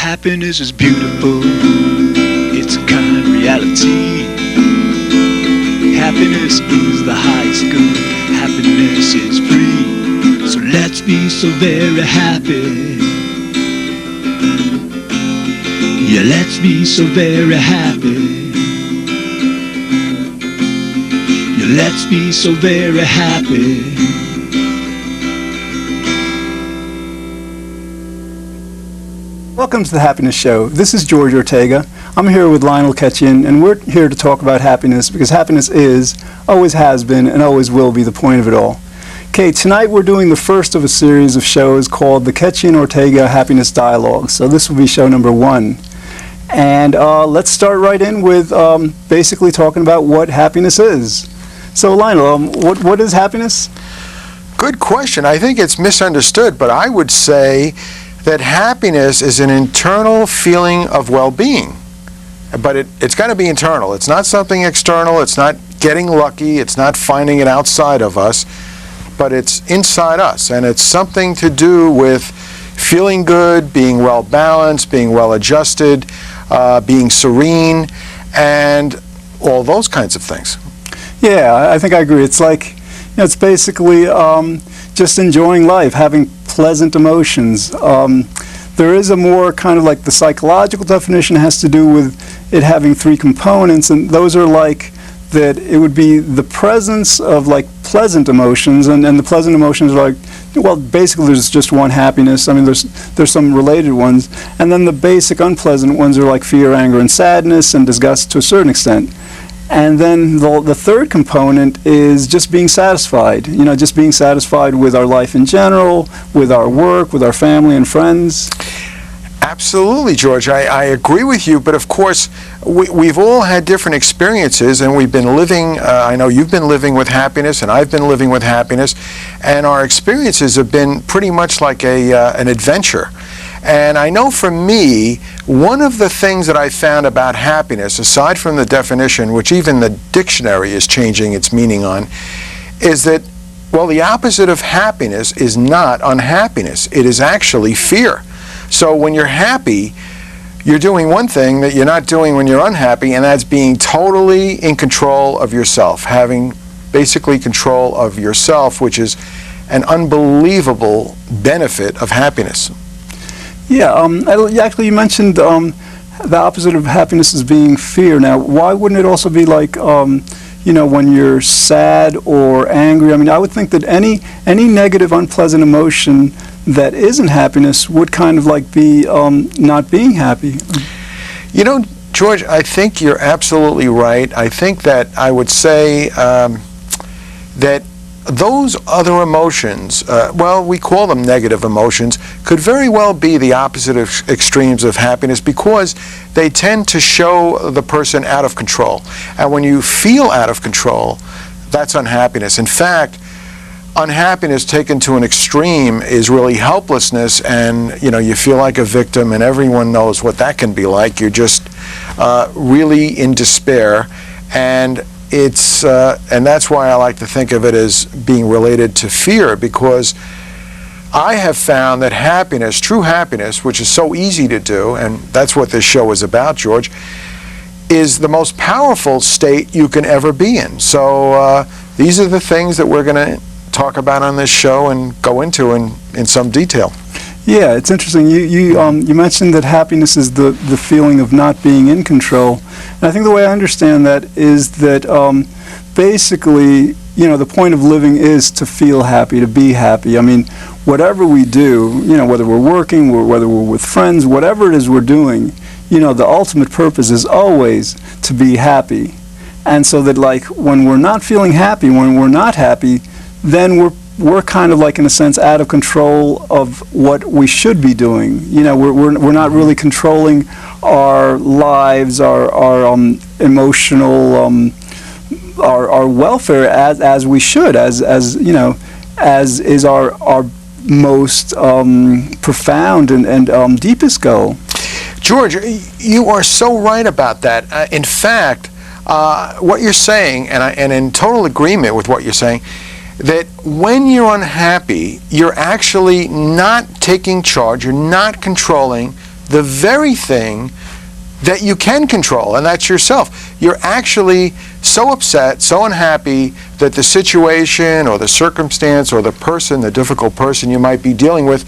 Happiness is beautiful, it's a kind reality. Happiness is the highest good, happiness is free. So let's be so very happy. Yeah, let's be so very happy. Yeah, let's be so very happy. Welcome to the Happiness Show. This is George Ortega. I'm here with Lionel Ketchian, and we're here to talk about happiness because happiness is, always has been, and always will be the point of it all. Okay, tonight we're doing the first of a series of shows called the Ketchian-Ortega Happiness Dialogue. So this will be show number 1. And let's start right in with basically talking about what happiness is. So Lionel, what is happiness? Good question. I think it's misunderstood, but I would say that happiness is an internal feeling of well-being. But it's got to be internal. It's not something external. It's not getting lucky. It's not finding it outside of us. But it's inside us. And it's something to do with feeling good, being well-balanced, being well-adjusted, being serene, and all those kinds of things. Yeah, I think I agree. It's like, it's basically just enjoying life, having pleasant emotions. There is a more kind of like the psychological definition has to do with it having 3 components, and those are like that it would be the presence of like pleasant emotions, and the pleasant emotions are like, well, basically there's just one happiness. I mean, there's some related ones, and then the basic unpleasant ones are like fear, anger, and sadness, and disgust to a certain extent. And then the third component is just being satisfied, just being satisfied with our life in general, with our work, with our family and friends. Absolutely, George. I agree with you, but of course, we've all had different experiences, and we've been living, I know you've been living with happiness, and I've been living with happiness, and our experiences have been pretty much like an adventure. And I know for me, one of the things that I found about happiness, aside from the definition, which even the dictionary is changing its meaning on, is that, well, the opposite of happiness is not unhappiness. It is actually fear. So when you're happy, you're doing one thing that you're not doing when you're unhappy, and that's being totally in control of yourself, having basically control of yourself, which is an unbelievable benefit of happiness. Yeah, actually you mentioned the opposite of happiness is being fear. Now, why wouldn't it also be like, when you're sad or angry? I mean, I would think that any negative, unpleasant emotion that isn't happiness would kind of like be not being happy. George, I think you're absolutely right. I think that I would say that those other emotions, well, we call them negative emotions, could very well be the opposite of extremes of happiness because they tend to show the person out of control. And when you feel out of control, that's unhappiness. In fact, unhappiness taken to an extreme is really helplessness, and you feel like a victim, and everyone knows what that can be like. You're just really in despair, and and that's why I like to think of it as being related to fear, because I have found that happiness, true happiness, which is so easy to do, and that's what this show is about, George, is the most powerful state you can ever be in. So these are the things that we're going to talk about on this show and go into in some detail. Yeah, it's interesting. You mentioned that happiness is the feeling of not being in control. And I think the way I understand that is that basically, the point of living is to feel happy, to be happy. I mean, whatever we do, whether we're working, whether we're with friends, whatever it is we're doing, the ultimate purpose is always to be happy. And so that like when we're not feeling happy, when we're not happy, then we're kind of like, in a sense, out of control of what we should be doing. We're not really controlling our lives, our emotional, our welfare as we should, as is our most profound and deepest goal. George, you are so right about that. In fact, what you're saying, and in total agreement with what you're saying, that when you're unhappy, you're actually not taking charge, you're not controlling the very thing that you can control, and that's yourself. You're actually so upset, so unhappy that the situation or the circumstance or the person, the difficult person you might be dealing with,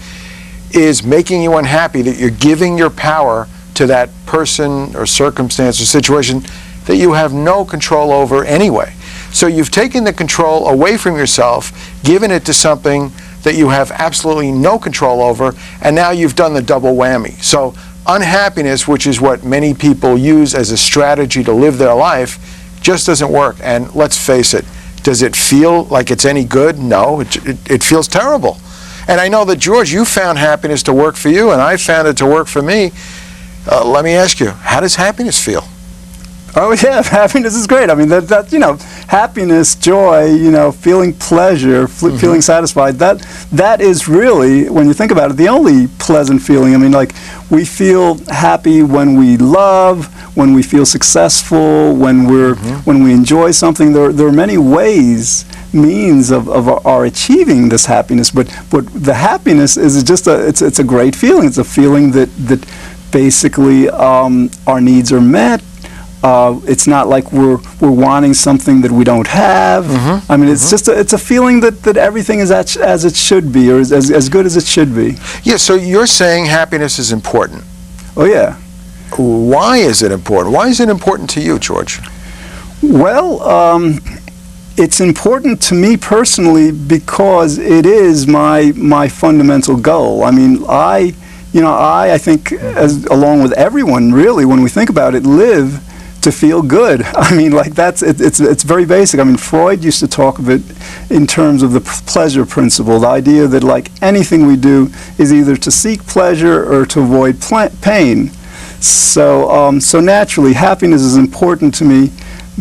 is making you unhappy, that you're giving your power to that person or circumstance or situation that you have no control over anyway. So you've taken the control away from yourself, given it to something that you have absolutely no control over, and now you've done the double whammy. So unhappiness, which is what many people use as a strategy to live their life, just doesn't work. And let's face it, does it feel like it's any good? No, it feels terrible. And I know that, George, you found happiness to work for you, and I found it to work for me. Let me ask you, how does happiness feel? Oh yeah, happiness is great. I mean, that you know, happiness, joy, you know, feeling pleasure, feeling satisfied. That is really, when you think about it, the only pleasant feeling. I mean, like, we feel happy when we love, when we feel successful, when we enjoy something. There are many means of our achieving this happiness. But the happiness is just it's a great feeling. It's a feeling that basically our needs are met. It's not like we're wanting something that we don't have. I mean, it's just it's a feeling that everything is as it should be, or as good as it should be. Yeah, so you're saying happiness is important. Oh yeah. Why is it important? Why is it important to you, George? Well, it's important to me personally because it is my fundamental goal. I mean, I think, along with everyone really, when we think about it, live to feel good. I mean, like, it's very basic. I mean, Freud used to talk of it in terms of the pleasure principle, the idea that, like, anything we do is either to seek pleasure or to avoid pain. So naturally, happiness is important to me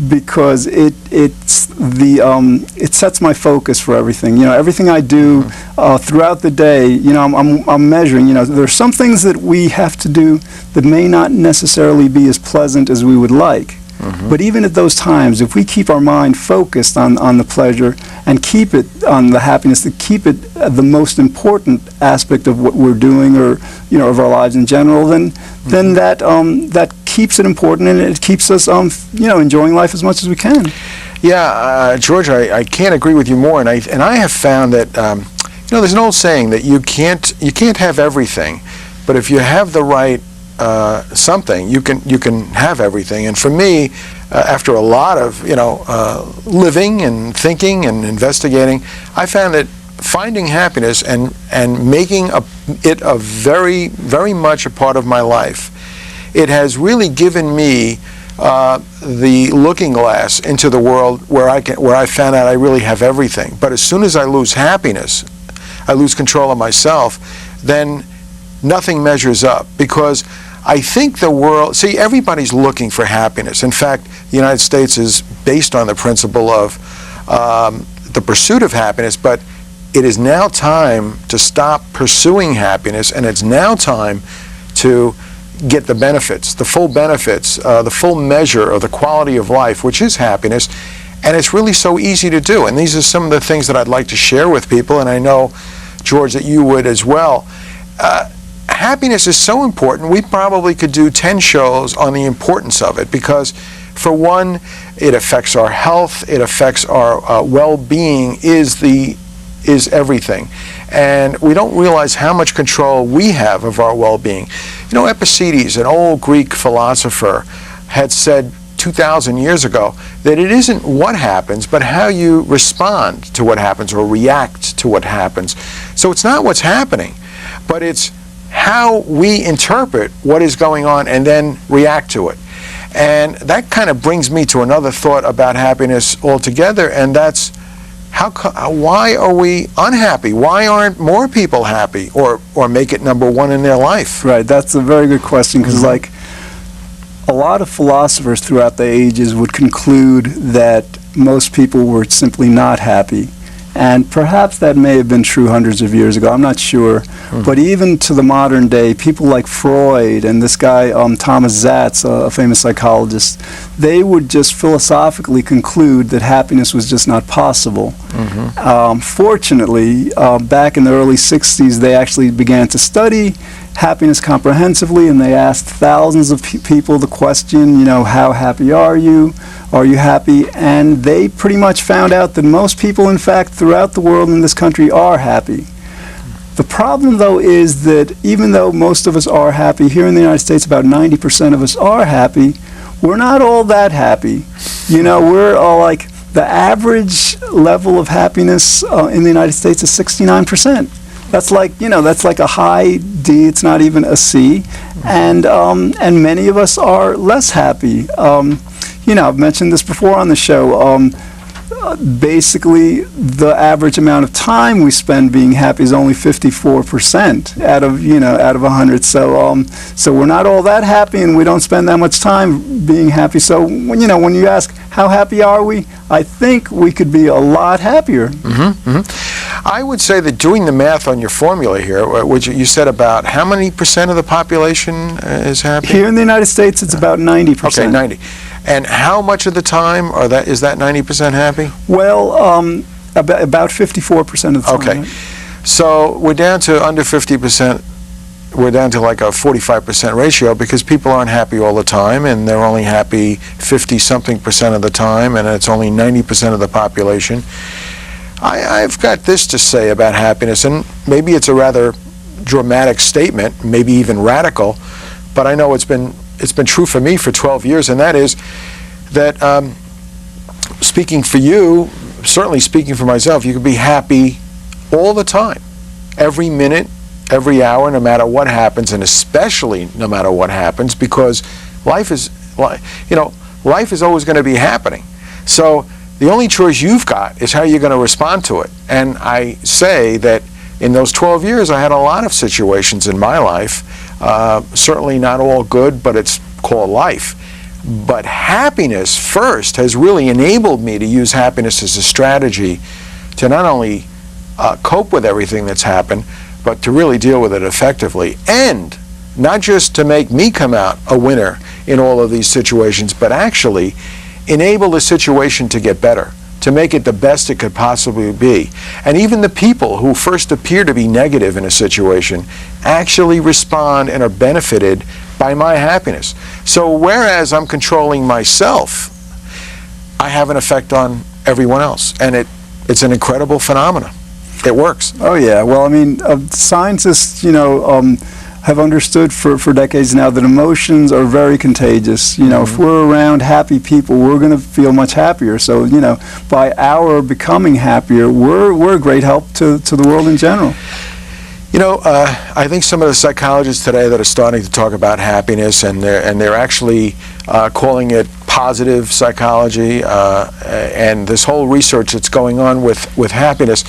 because it sets my focus for everything. You know, everything I do throughout the day, you know, I'm measuring. You know, there are some things that we have to do that may not necessarily be as pleasant as we would like. But even at those times, if we keep our mind focused on the pleasure and keep it on the happiness, to keep it the most important aspect of what we're doing, or, you know, of our lives in general, then that keeps it important, and it keeps us you know, enjoying life as much as we can. Yeah, George, I can't agree with you more, and I have found that you know, there's an old saying that you can't have everything, but if you have the right something, you can have everything. And for me, after a lot of, you know, living and thinking and investigating, I found that finding happiness and making it a very, very much a part of my life, it has really given me the looking glass into the world where I found out I really have everything. But as soon as I lose happiness, I lose control of myself, then nothing measures up, because I think the world, see, everybody's looking for happiness. In fact, the United States is based on the principle of the pursuit of happiness, but it is now time to stop pursuing happiness, and it's now time to get the benefits, the full benefits, the full measure of the quality of life, which is happiness. And it's really so easy to do. And these are some of the things that I'd like to share with people, and I know, George, that you would as well. Happiness is so important, we probably could do 10 shows on the importance of it, because for one, it affects our health, it affects our well-being, is everything. And we don't realize how much control we have of our well-being. You know, Epictetus, an old Greek philosopher, had said 2,000 years ago that it isn't what happens, but how you respond to what happens or react to what happens. So it's not what's happening, but it's how we interpret what is going on and then react to it. And that kind of brings me to another thought about happiness altogether, and that's why are we unhappy? Why aren't more people happy, or make it number one in their life? Right, that's a very good question, because like, a lot of philosophers throughout the ages would conclude that most people were simply not happy. And perhaps that may have been true hundreds of years ago, I'm not sure. But even to the modern day, people like Freud and this guy Thomas Zatz, a famous psychologist, they would just philosophically conclude that happiness was just not possible. Fortunately, back in the early 60s, they actually began to study happiness comprehensively, and they asked thousands of people the question, you know, how happy are you? Are you happy? And they pretty much found out that most people, in fact, throughout the world in this country are happy. The problem, though, is that even though most of us are happy, here in the United States about 90% of us are happy, we're not all that happy. You know, we're all like, the average level of happiness in the United States is 69%. That's like, you know, that's like a high D, it's not even a C. And many of us are less happy. You know, I've mentioned this before on the show. Basically, the average amount of time we spend being happy is only 54% out of, you know, out of 100. So, so we're not all that happy, and we don't spend that much time being happy. So, when, you know, when you ask how happy are we, I think we could be a lot happier. I would say that doing the math on your formula here, which you said about how many percent of the population is happy? Here in the United States, it's about 90%. Okay, 90. And how much of the time is that 90% happy? Well, about 54% of the time. Okay. Right? So we're down to under 50%. We're down to like a 45% ratio because people aren't happy all the time, and they're only happy 50-something% of the time, and it's only 90% of the population. I've got this to say about happiness, and maybe it's a rather dramatic statement, maybe even radical, but I know it's been true for me for 12 years, and that is that speaking for you, certainly speaking for myself, you can be happy all the time, every minute, every hour, no matter what happens, and especially no matter what happens, because life is, you know, life is always going to be happening. So the only choice you've got is how you're going to respond to it. And I say that in those 12 years, I had a lot of situations in my life, certainly not all good, but it's called life. But happiness first has really enabled me to use happiness as a strategy to not only cope with everything that's happened, but to really deal with it effectively, and not just to make me come out a winner in all of these situations, but actually enable the situation to get better, to make it the best it could possibly be. And even the people who first appear to be negative in a situation actually respond and are benefited by my happiness. So whereas I'm controlling myself, I have an effect on everyone else, and it's an incredible phenomenon. It works. Oh yeah. Well, I mean, scientists, you know, have understood for decades now that emotions are very contagious. You know, if we're around happy people, we're going to feel much happier. So, you know, by our becoming happier, we're a great help to the world in general. You know, I think some of the psychologists today that are starting to talk about happiness, and they're actually calling it positive psychology, and this whole research that's going on with happiness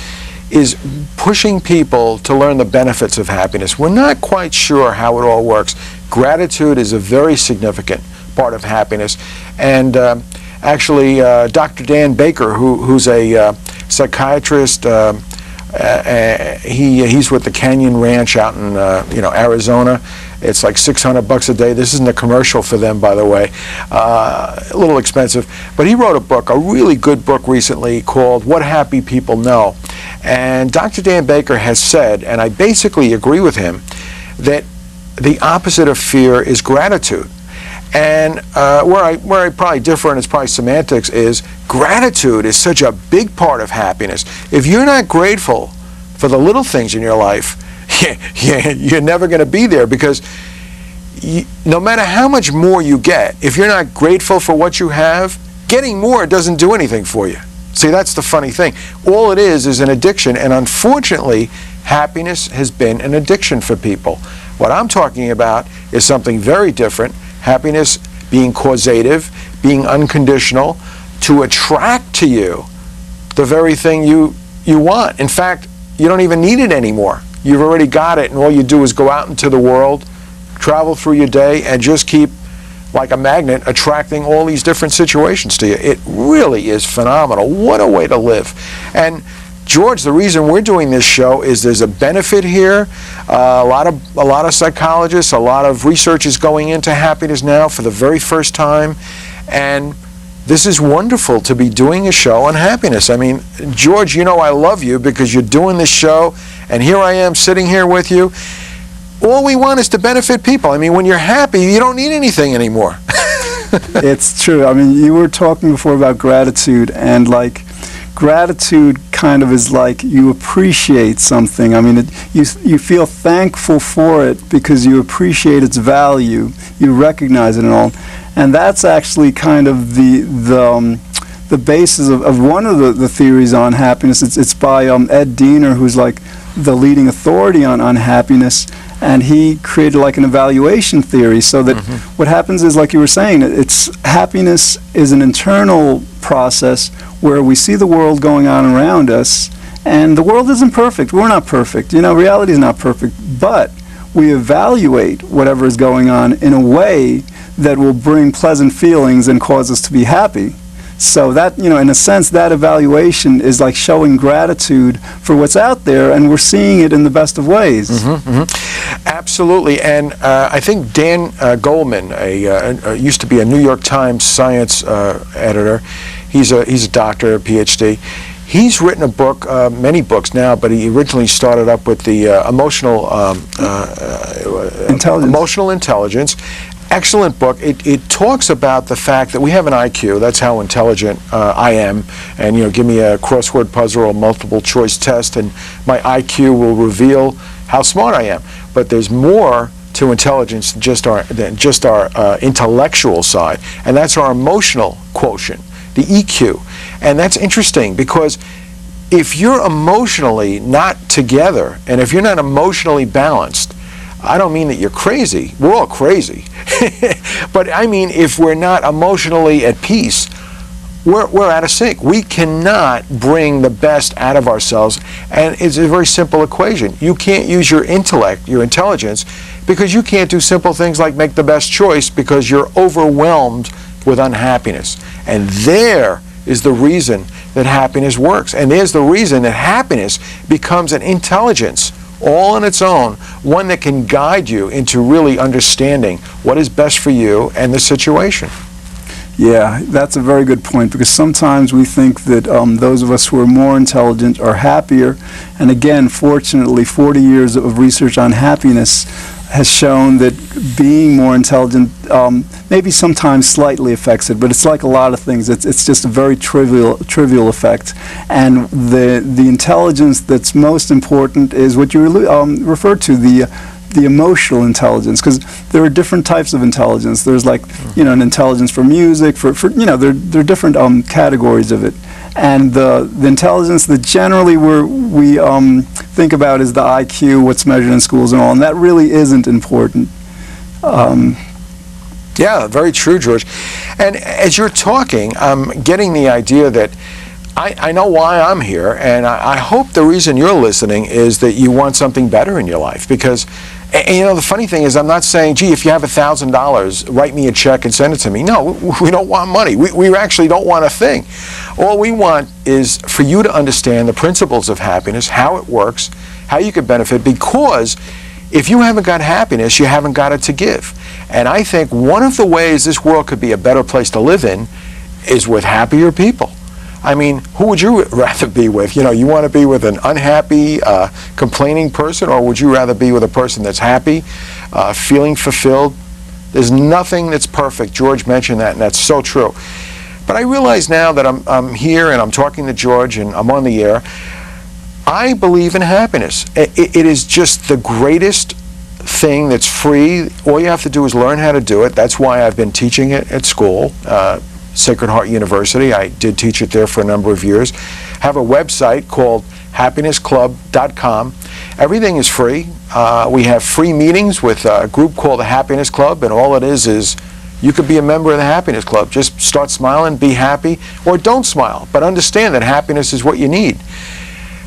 is pushing people to learn the benefits of happiness. We're not quite sure how it all works. Gratitude is a very significant part of happiness, and actually Dr. Dan Baker, who's a psychiatrist, he's with the Canyon Ranch out in Arizona. It's like $600 a day. This isn't a commercial for them, by the way. A little expensive. But he wrote a book, a really good book recently called What Happy People Know. And Dr. Dan Baker has said, and I basically agree with him, that the opposite of fear is gratitude. And where I probably differ, and it's probably semantics, is gratitude is such a big part of happiness. If you're not grateful for the little things in your life, you're never going to be there, because no matter how much more you get, if you're not grateful for what you have, getting more doesn't do anything for you. See, that's the funny thing. All it is an addiction, and unfortunately, happiness has been an addiction for people. What I'm talking about is something very different. Happiness being causative, being unconditional, to attract to you the very thing you want. In fact, you don't even need it anymore. You've already got it, and all you do is go out into the world, travel through your day, and just keep, like a magnet, attracting all these different situations to you. It really is phenomenal. What a way to live. And George, the reason we're doing this show is there's a benefit here. A lot of psychologists, a lot of research is going into happiness now for the very first time, and this is wonderful to be doing a show on happiness. I mean, George, you know I love you because you're doing this show, and here I am sitting here with you. all we want is to benefit people. I mean, when you're happy, you don't need anything anymore. It's true. I mean, you were talking before about gratitude, and like gratitude kind of is like you appreciate something. I mean, you feel thankful for it because you appreciate its value, you recognize it and all, and that's actually kind of the basis of one of the theories on happiness. It's by Ed Diener, who's like the leading authority on happiness, and he created like an evaluation theory, so that what happens is, like you were saying, happiness is an internal process where we see the world going on around us, and the world isn't perfect. We're not perfect. You know, reality is not perfect, but we evaluate whatever is going on in a way that will bring pleasant feelings and cause us to be happy. So that, you know, in a sense, that evaluation is like showing gratitude for what's out there, and we're seeing it in the best of ways. Absolutely, and I think Dan Goleman, used to be a New York Times science editor. He's a doctor, a PhD. He's written a book, many books now, but he originally started up with the emotional intelligence. Excellent book. It talks about the fact that we have an IQ. That's how intelligent I am. And, you know, give me a crossword puzzle or a multiple choice test, and my IQ will reveal how smart I am. But there's more to intelligence than just our intellectual side, and that's our emotional quotient, the EQ. And that's interesting, because if you're emotionally not together, and if you're not emotionally balanced, I don't mean that you're crazy. We're all crazy. But I mean, if we're not emotionally at peace, we're out of sync. We cannot bring the best out of ourselves, and it's a very simple equation. You can't use your intellect, your intelligence, because you can't do simple things like make the best choice, because you're overwhelmed with unhappiness. And there is the reason that happiness works. And there's the reason that happiness becomes an intelligence all on its own, one that can guide you into really understanding what is best for you and the situation. Yeah, that's a very good point, because sometimes we think that those of us who are more intelligent are happier, and again, fortunately, 40 years of research on happiness has shown that being more intelligent maybe sometimes slightly affects it, but it's like a lot of things. It's just a very trivial effect. And the intelligence that's most important is what you referred to, the emotional intelligence, because there are different types of intelligence. There's like, you know, an intelligence for music, for you know, there are different categories of it. And the intelligence that generally we think about is the IQ, what's measured in schools and all, and that really isn't important. Yeah, very true, George. And as you're talking, I'm getting the idea that I know why I'm here, and I hope the reason you're listening is that you want something better in your life. Because, and you know, the funny thing is, I'm not saying, gee, if you have $1,000, write me a check and send it to me. No, we don't want money. We actually don't want a thing. All we want is for you to understand the principles of happiness, how it works, how you can benefit, because if you haven't got happiness, you haven't got it to give. And I think one of the ways this world could be a better place to live in is with happier people. I mean, who would you rather be with? You know, you want to be with an unhappy, complaining person, or would you rather be with a person that's happy, feeling fulfilled? There's nothing that's perfect. George mentioned that, and that's so true. But I realize now that I'm here and I'm talking to George and I'm on the air, I believe in happiness. It is just the greatest thing that's free. All you have to do is learn how to do it. That's why I've been teaching it at school. Sacred Heart University. I did teach it there for a number of years. Have a website called happinessclub.com. Everything is free. We have free meetings with a group called the Happiness Club, and all it is you could be a member of the Happiness Club. Just start smiling, be happy, or don't smile, but understand that happiness is what you need.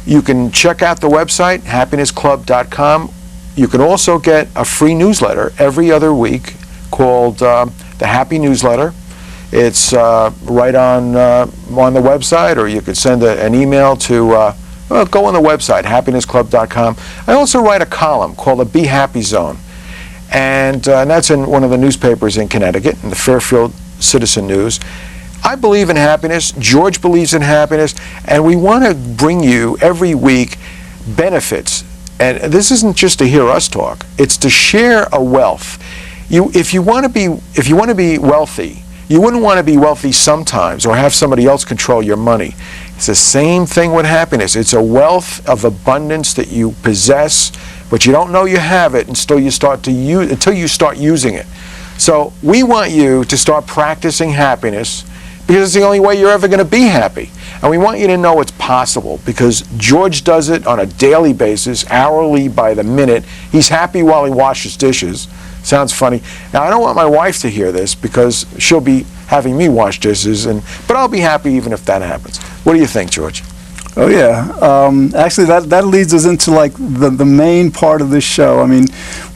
You can check out the website, happinessclub.com. You can also get a free newsletter every other week called the Happy Newsletter. It's right on the website, or you could send an email to, go on the website, happinessclub.com. I also write a column called the Be Happy Zone, and that's in one of the newspapers in Connecticut, in the Fairfield Citizen News. I believe in happiness, George believes in happiness, and we want to bring you every week benefits and this isn't just to hear us talk, it's to share a wealth. If you want to be wealthy, you wouldn't want to be wealthy sometimes or have somebody else control your money. It's the same thing with happiness. It's a wealth of abundance that you possess, but you don't know you have it until you start using it. So we want you to start practicing happiness, because it's the only way you're ever going to be happy. And we want you to know it's possible, because George does it on a daily basis, hourly, by the minute. He's happy while he washes dishes. Sounds funny. Now, I don't want my wife to hear this, because she'll be having me wash dishes, but I'll be happy even if that happens. What do you think, George? Oh yeah. Actually, that leads us into like the main part of this show. I mean,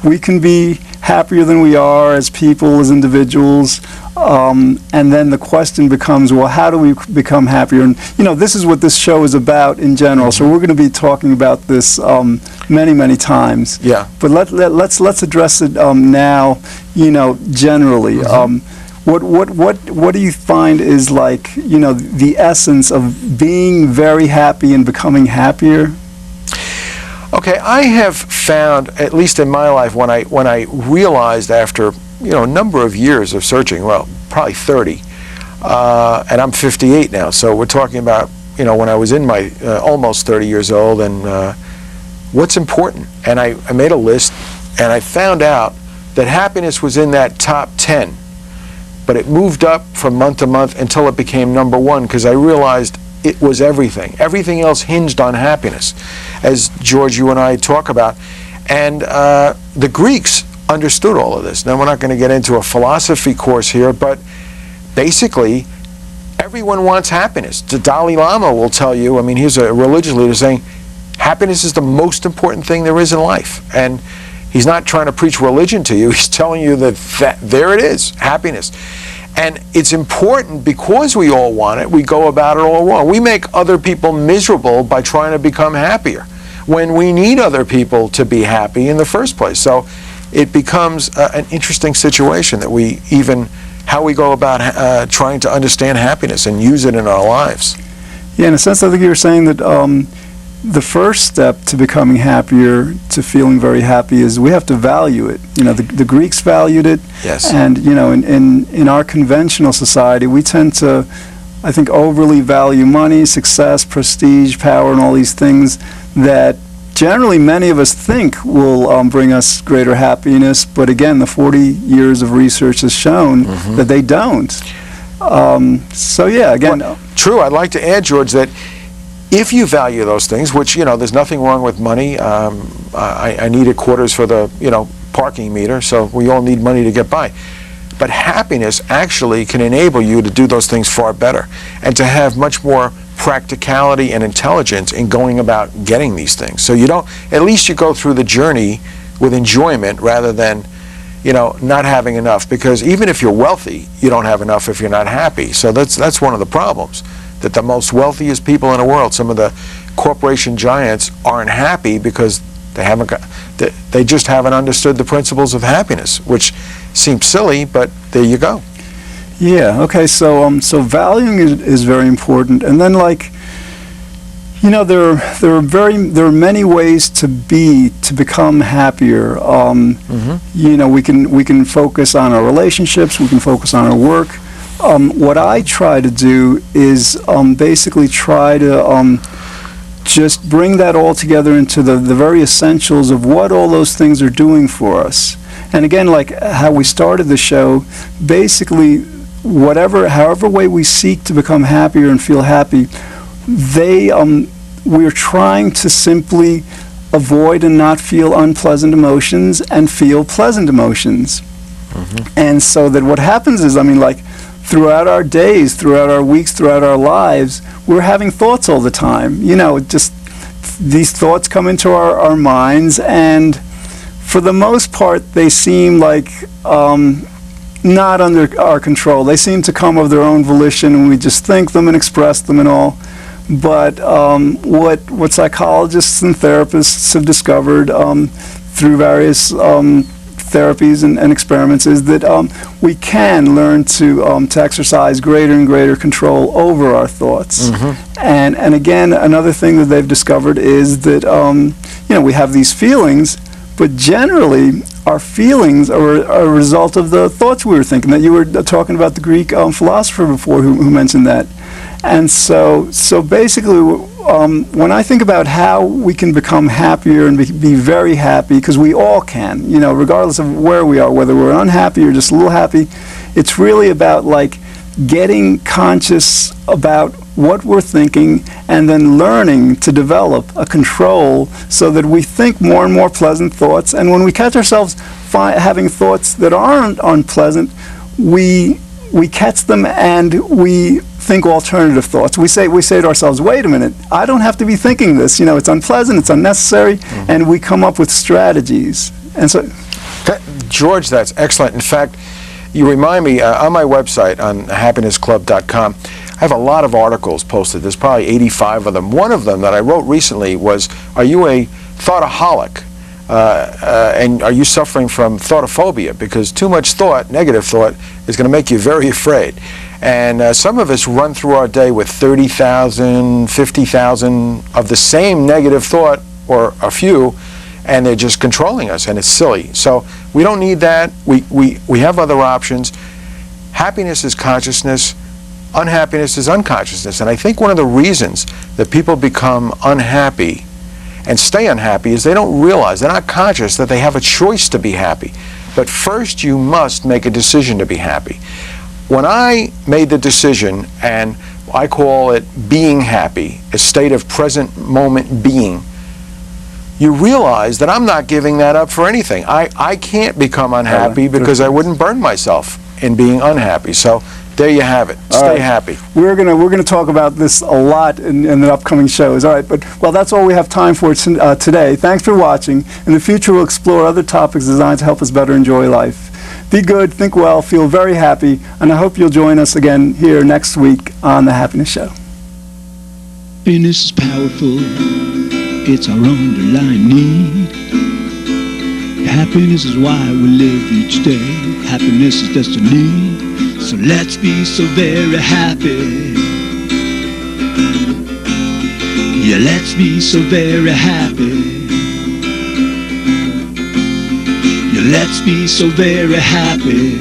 we can be happier than we are as people, as individuals, and then the question becomes, well, how do we become happier? And this is what this show is about in general. So we're going to be talking about this many times. Yeah. But let's address it now. Generally. What do you find is like, the essence of being very happy and becoming happier? Okay, I have found, at least in my life, when I realized after a number of years of searching, well, probably 30, and I'm 58 now, so we're talking about when I was in my almost 30 years old, and what's important. And I made a list, and I found out that happiness was in that top 10. But it moved up from month to month until it became number 1, because I realized it was everything. Everything else hinged on happiness, as George, you and I talk about. And the Greeks understood all of this. Now, we're not going to get into a philosophy course here, but basically, everyone wants happiness. The Dalai Lama will tell you, I mean, he's a religious leader, saying happiness is the most important thing there is in life. And he's not trying to preach religion to you. He's telling you that there it is, happiness. And it's important because we all want it. We go about it all wrong. We make other people miserable by trying to become happier when we need other people to be happy in the first place. So it becomes an interesting situation that how we go about trying to understand happiness and use it in our lives. Yeah, in a sense, I think you were saying that the first step to becoming happier, to feeling very happy, is we have to value it. The Greeks valued it. Yes. And, in our conventional society, we tend to, I think, overly value money, success, prestige, power, and all these things that generally many of us think will bring us greater happiness. But again, the 40 years of research has shown that they don't. So yeah, again. Well, true. I'd like to add, George, that if you value those things, which, there's nothing wrong with money. I needed quarters for the, parking meter, so we all need money to get by. But happiness actually can enable you to do those things far better and to have much more practicality and intelligence in going about getting these things. So at least you go through the journey with enjoyment rather than, not having enough. Because even if you're wealthy, you don't have enough if you're not happy. So that's one of the problems. That the most wealthiest people in the world, some of the corporation giants, aren't happy because they just haven't understood the principles of happiness, which seems silly, but there you go. Yeah. Okay. So valuing is very important, and then there are many ways to become happier. We can focus on our relationships. We can focus on our work. What I try to do is basically try to just bring that all together into the very essentials of what all those things are doing for us. And again, like how we started the show, basically however way we seek to become happier and feel happy, we're trying to simply avoid and not feel unpleasant emotions and feel pleasant emotions. And so that what happens is, throughout our days, throughout our weeks, throughout our lives, we're having thoughts all the time. Just these thoughts come into our minds, and for the most part, they seem like not under our control. They seem to come of their own volition, and we just think them and express them and all. But what psychologists and therapists have discovered through various therapies and experiments is that we can learn to exercise greater and greater control over our thoughts. And again, another thing that they've discovered is that we have these feelings, but generally our feelings are a result of the thoughts we were thinking. That you were talking about the Greek philosopher before who mentioned that. And so basically, when I think about how we can become happier and be very happy, because we all can, regardless of where we are, whether we're unhappy or just a little happy, it's really about like getting conscious about what we're thinking and then learning to develop a control so that we think more and more pleasant thoughts. And when we catch ourselves having thoughts that aren't unpleasant, we catch them and we think alternative thoughts. We say to ourselves, wait a minute, I don't have to be thinking this. It's unpleasant, it's unnecessary, and we come up with strategies. And so, George, that's excellent. In fact, you remind me, on my website, on happinessclub.com, I have a lot of articles posted. There's probably 85 of them. One of them that I wrote recently was, are you a thoughtaholic? And are you suffering from thoughtophobia? Because too much thought, negative thought, is going to make you very afraid. And some of us run through our day with 30,000, 50,000 of the same negative thought, or a few, and they're just controlling us, and it's silly. So we don't need that. We have other options. Happiness is consciousness. Unhappiness is unconsciousness. And I think one of the reasons that people become unhappy and stay unhappy is they don't realize, they're not conscious that they have a choice to be happy. But first you must make a decision to be happy. When I made the decision, and I call it being happy, a state of present moment being, you realize that I'm not giving that up for anything. I can't become unhappy because I wouldn't burn myself in being unhappy. So there you have it. Stay happy. We're gonna talk about this a lot in the upcoming shows. All right, but that's all we have time for today. Thanks for watching. In the future, we'll explore other topics designed to help us better enjoy life. Be good, think well, feel very happy, and I hope you'll join us again here next week on The Happiness Show. Happiness is powerful. It's our underlying need. Happiness is why we live each day. Happiness is destiny. So let's be so very happy. Yeah, let's be so very happy. Yeah, let's be so very happy.